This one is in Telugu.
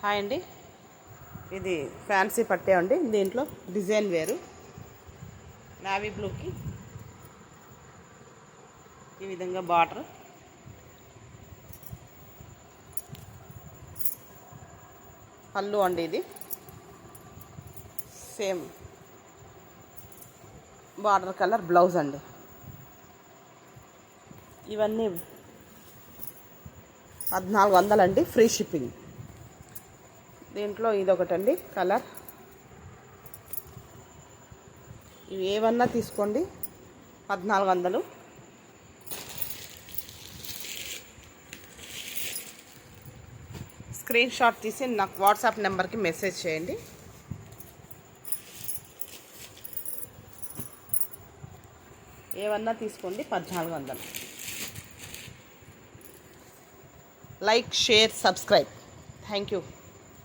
హాయ్ అండి, ఇది ఫ్యాన్సీ పట్టే అండి. దీంట్లో డిజైన్ వేరు. నావీ బ్లూకి ఈ విధంగా బార్డర్, పళ్ళు అండి. ఇది సేమ్ బార్డర్ కలర్ బ్లౌజ్ అండి. ఇవన్నీ 1400 అండి, ఫ్రీ షిప్పింగ్. దీంట్లో ఇదొకటండి కలర్. ఇవి ఏవన్నా తీసుకోండి, 1400. స్క్రీన్ షాట్ తీసి నాకు వాట్సాప్ నెంబర్కి మెసేజ్ చేయండి. ఏవన్నా తీసుకోండి, 1400. Like, share, subscribe. Thank you.